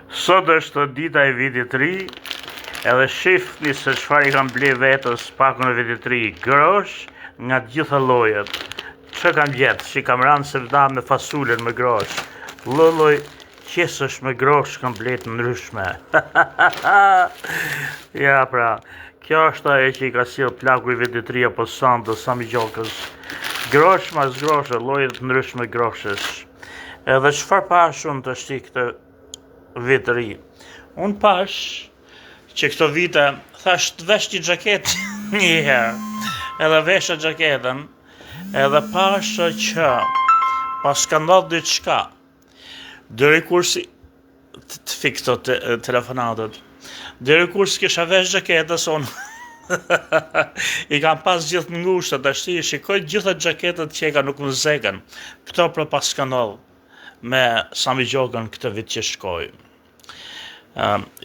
Sot është dita e vitit ri, edhe shifni se çfarë I kam ble vetës pakun e vitit ri, grosh nga të gjitha llojet. Çka kam gjetë, si kam ranë se vda me fasulen me grosh. Lloj qesësh me grosh kam ble të ndryshme. Ja pra, kjo është ajo që I ka sjell plaku I vitit ri apo Sando Sami Gjokës. Grosh mas groshe, lloje të ndryshme groshesh. Edhe çfarë pash unë të shti këtë vit të ri? Unë pash që këto vite thash të vesh një xhaket një herë. Edhe vesha xhaketën, edhe pash që pas ka ndodhur diçka. Deri kur si të fik këto telefonatët. Deri kur s'kisha vesh xhaketës unë. I kam pas gjithë ngushta, tashti shikoj gjitha xhaketat që ka nuk më zegen. Këto për pas ka ndodhur me Sami Gjokën këtë vit që shkoj.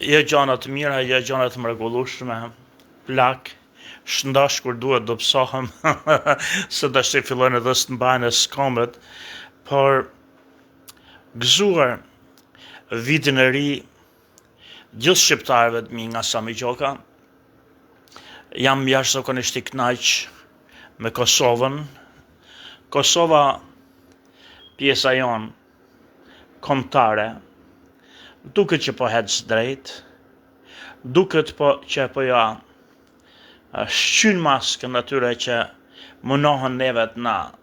Jo gjana të mira, jo gjana të mrekullueshme, plak, shëndash kur duhet do psohem, se tashti fillojnë edhe të mbajnë skombet, por gëzuar vitin e ri gjithë shqiptarëve të mi nga Sami Gjoka. Jam jashtëzakonisht I kënaq me Kosovën. Kosova pjesa jon kombëtare, duket që po hec drejt, duket që po ja shqyn maskën atyre që munohen neve të na,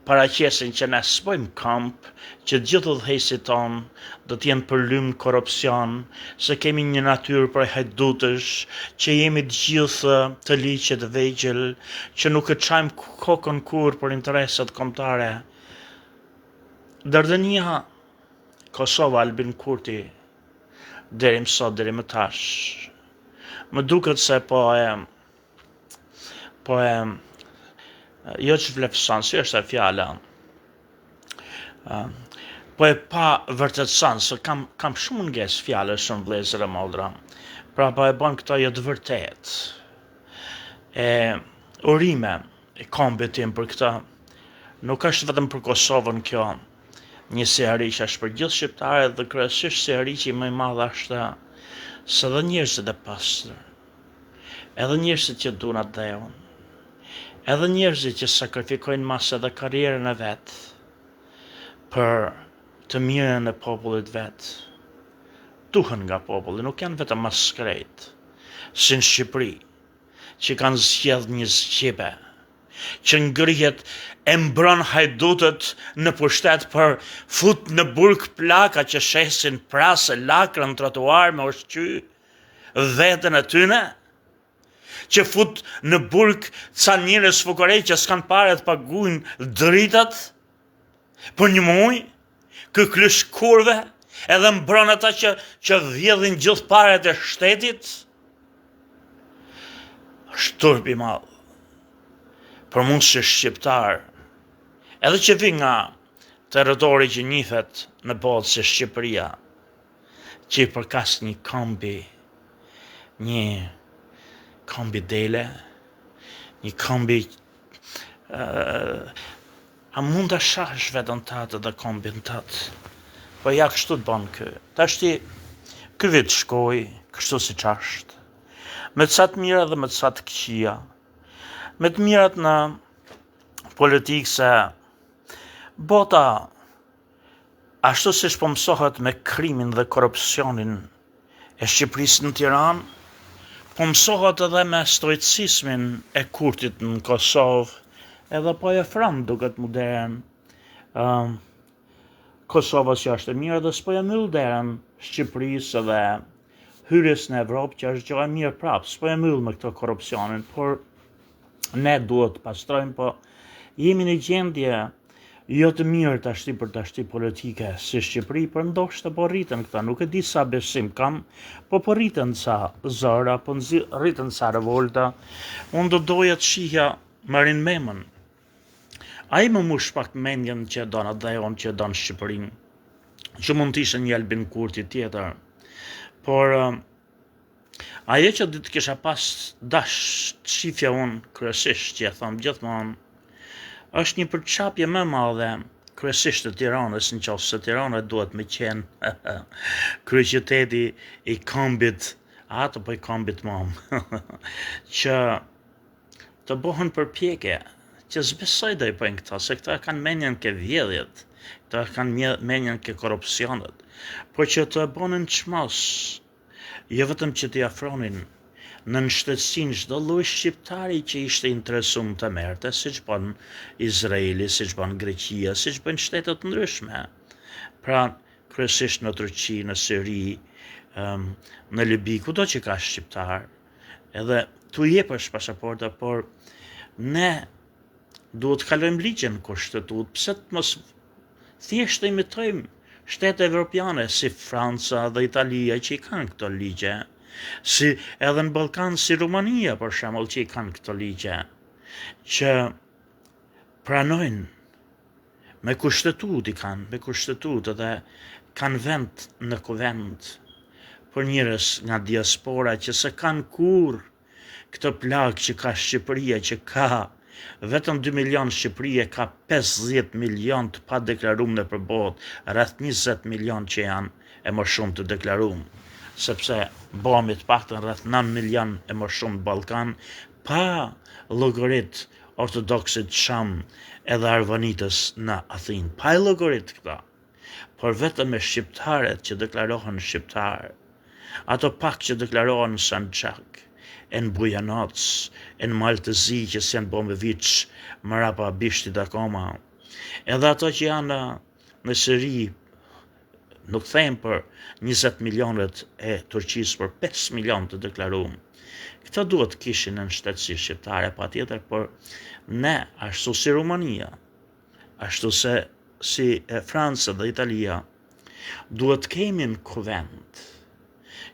paraqesin që ne s'bojmë kamp, që gjithë udhëheqësit tonë do t'jenë përlym korrupsion, se kemi një natyrë për hajdutësh, që jemi të gjithë të liqe të vegjël, që nuk e çajmë kokën kur për interesat kombëtare. Dardhënia Kosova Albin Kurti deri më sot, deri më tash. Më duket se po e jo që vlefson, si është e fjala. Po e pa vërtetson, se kam shumë munges fjale shumë vlezër e moldra. Pra po e bën këto jo të vërtet. Urime I kombit tim për këta. Nuk është vetëm për Kosovën kjo. Një sehariq është për gjithë shqiptarët dhe kryesisht sehariqi më I madh është se edhe njerëzit e pastër, edhe njerëzit që duan atë dheun, edhe njerëzit që sakrifikojnë mas edhe karrierën e vet për të mirën e popullit vet, duhen nga populli, nuk janë vetëm maskrejt, si në Shqipëri, që kanë zgjedh një zgjibe, që ngrihet e mbron hajdutët në pushtet për fut në burg plaka që shesin prasë, lakrën, trotuar me ushqy vetën e tyne, që fut në burg ca njerëz fukorej që s'kan pare të paguajnë dritat për një muj, klysh kurve, edhe mbron ata që vjedhin gjithë paret e shtetit. Është turp I madh. Për mund që shqiptar, edhe që vi nga territori që njihet në botë si Shqipëria, që I përkas një kombi dele, një kombi, a mund të shash vetën tatë dhe kombin tatë, po ja kështu të banë kë. Tashti, kë vit shkoj, kështu si qashtë, me të sa të mira dhe me të sa të këqija, me të mirat në politikë se bota ashtu si po mësohet me krimin dhe korrupsionin e Shqipërisë në Tiranë, po mësohet edhe me stoicizmin e Kurtit në Kosovë, edhe po e fram duket modern. Kosova që është e mirë dhe s'po e myll derën Shqipërisë dhe hyrjes në Evropë që është gjë e mirë prapë, s'po e myll me këtë korrupsionin, por ne duhet të pastrojmë, po jemi në gjendje jo të mirë tashti për tashti politike si Shqipëri, për ndoshta po rriten këta, nuk e di sa besim kam, po rriten sa zëra, po rriten sa revolta. Unë do doja të shihja Marin Memën. Ai më mush pak mendjen që don atë dhe on që don Shqipërinë, që mund të ishte një Albin Kurti tjetër, por ajo që ditë kisha pas dash shifja unë kryesisht që e thom gjithmonë, është një përçapje më madhe kryesisht të Tiranës, në qoftë se Tirana duhet me qenë kryeqyteti i këmbit, atë po i këmbit mam, që të bëhen përpjekje, që zbesoj do i bëjnë këta, se këta kanë menjen ke vjedhjet, këta kanë menjen ke korupcionet, por që të bënin çmos, jo vetëm që t'i afronin në nështetësin çdo lloj shqiptari që ishte interesum të merte, siç bën Izraeli, siç bën Greqia, siç bën shtetet ndryshme. Pra, kryesisht në Turqi, në Siri, në Libi, kudo që ka shqiptar, edhe tu jepësh pasaporta, por ne duhet kalojmë ligjin kushtetut, pse të mos thjesht të imitojmë shtete evropiane si Franca dhe Italia që i kanë këto ligje, si edhe në Ballkan si Rumania për shembull që i kanë këto ligje, që pranojnë me kushtetut edhe kanë vend në kuvend për njerëz nga diaspora që se kanë kur këtë plagë që ka Shqipëria, që ka vetëm 2 milion Shqipëria, ka 50 milion të pa deklaruar në përbot, rreth 20 milion që janë e më shumë të deklaruar, sepse bomi të paktën rreth 9 milion e më shumë në Ballkan, pa llogarit ortodoksit Sham edhe Arvanitës në Athinë, pa e llogarit këta, por vetëm me shqiptarët që deklarohen shqiptar, ato pak që deklarohen në Sanxhak, e në Bujanoc, e në Maltëzi që se në bomë viç më rapa bishtit akoma, edhe ato që janë në Siri, nuk them për 20 milionet e Turqisë, për 5 milion të deklaruar. Këta duhet kishin në shtetësi shqiptare patjetër, por ne, ashtu si Rumania, ashtu si Franca dhe Italia, duhet kemi në kuvend,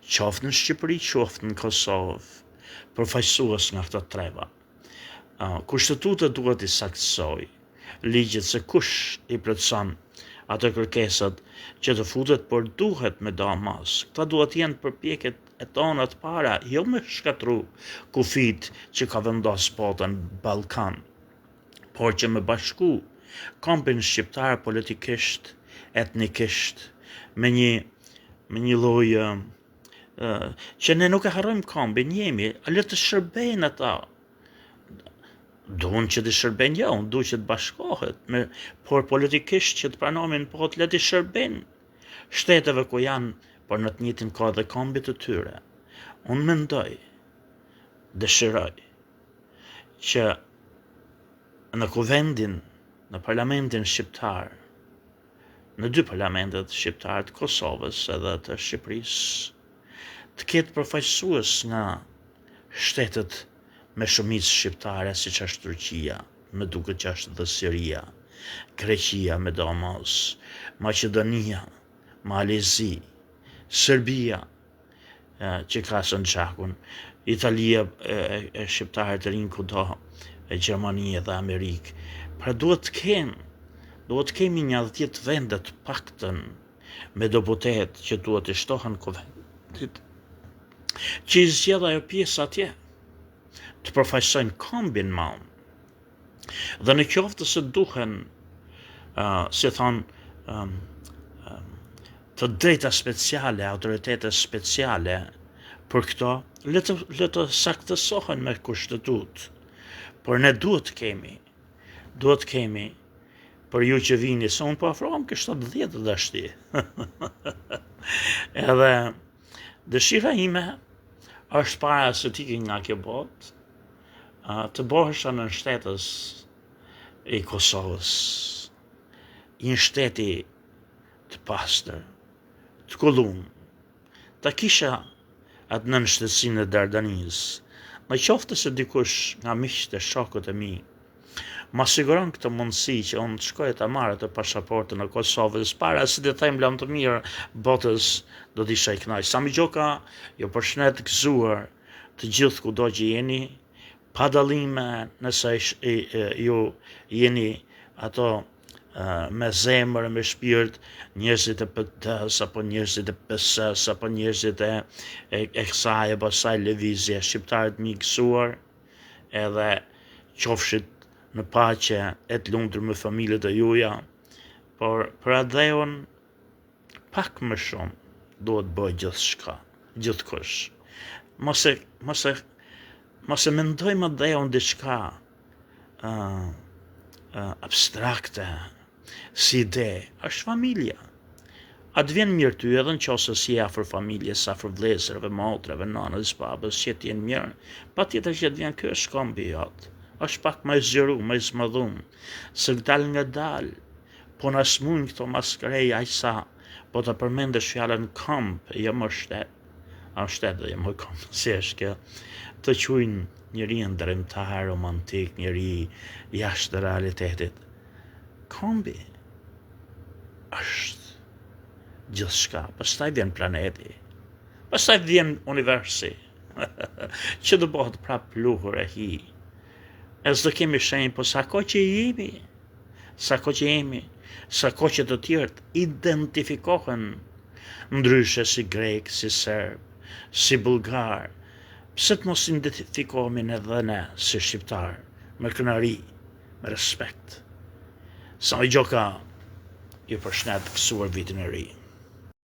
qoftë në Shqipëri, qoftë në Kosovë, përfaqësues nga këto treva. Kushtetuta duhet i saktësoj ligjet se kush i plotson ato kërkesat që të futet, por duhet me damas. Këta duhet jenë përpjekjet e tona të para, jo me shkatru kufit që ka vendos botën Ballkan, por që me bashku kombin shqiptar politikisht, etnikisht, me një lloj që ne nuk e harrojmë kombin, jemi, a le të shërbejnë ata. Duhen që të shërbejnë, jo, unë duhet që të bashkohet, por politikisht që të pranomin, po të le të shërbejnë shteteve ku janë, por në të njëjtin kohë dhe kombit të tyre. Unë mendoj, dëshiroj, që në kuvendin, në parlamentin shqiptar, në 2 parlamentet shqiptar të Kosovës edhe të Shqipërisë, të ketë përfaqësues nga shtetet me shumicë shqiptare, siç është Turqia, me duket që është dhe Siria, Greqia me domos, Maqedonia, Malezi, Serbia, që ka Sanxhakun, Italia e shqiptarët të rinj kudo, e Gjermania dhe Amerikë. Pra duhet të kemi një 10 vendet paktën me deputet që duhet të shtohen kuvendit, që i zgjedh ajo pjesë atje, të përfaqësojnë kombin mam. Dhe në qoftë se duhen, si thonë, të drejta speciale, autoritete speciale për këto, le të saktësohen me kushtetut. Por ne duhet kemi, për ju që vini, se unë po afrohem kështë 10 dashti. Edhe dëshira ime është para se t'ikin nga kjo botë, të bëhesha në shtetës i Kosovës, një shteti të pastër, të kullum, ta kisha atë në shtetësinë e Dardanisë, në qoftë se dikush nga miqtë e shokët e mi, ma siguron këtë mundësi që unë të shkoj të marrë të pasaportën e Kosovës, para se të them lam të mirë botës, do t'isha i kënaq. Sami Gjoka, ju përshëndet gëzuar të gjithë kudo që jeni, pa dallime nëse ju jeni ato me zemër, me shpirt, njerëzit e PD-s, apo njerëzit e PS-s, apo njerëzit e kësaj apo asaj lëvizje, shqiptarët mi gëzuar, edhe qofshit në paqe e të lumtur me familjet e juaja, por për Adheun pak më shumë duhet bëj gjithçka, gjithkush. Mos e mendojmë Adheun diçka abstrakte, si ide, është familja. Atë vjen mirë ty edhe nëse si afër familjes, afër vëllezërve, motrave, nanës, babës, që t'jen mirë, patjetër që të vjen ky është kombi jot. Është pak më zgjeru, më zmadhum, se dal nga dal, po na smuin këto maskrej aq sa, po ta përmendesh fjalën komb, jo më shtet. A shtet dhe jo më komb, si është kjo? Të quajnë njëri ndërmtar, romantik, njëri jashtë realitetit. Kombi është gjithçka, pastaj vjen planeti, pastaj vjen universi, që do bëhet prap pluhur e hi. E s'do kemi shenjë, po sako që jemi, sako që të tjerët identifikohen ndryshe si grek, si serb, si bulgar, pse të mos identifikohemi edhe ne si shqiptar, me kënaqëri, me respekt. Sami Gjoka ju përshëndet gëzuar vitin e ri.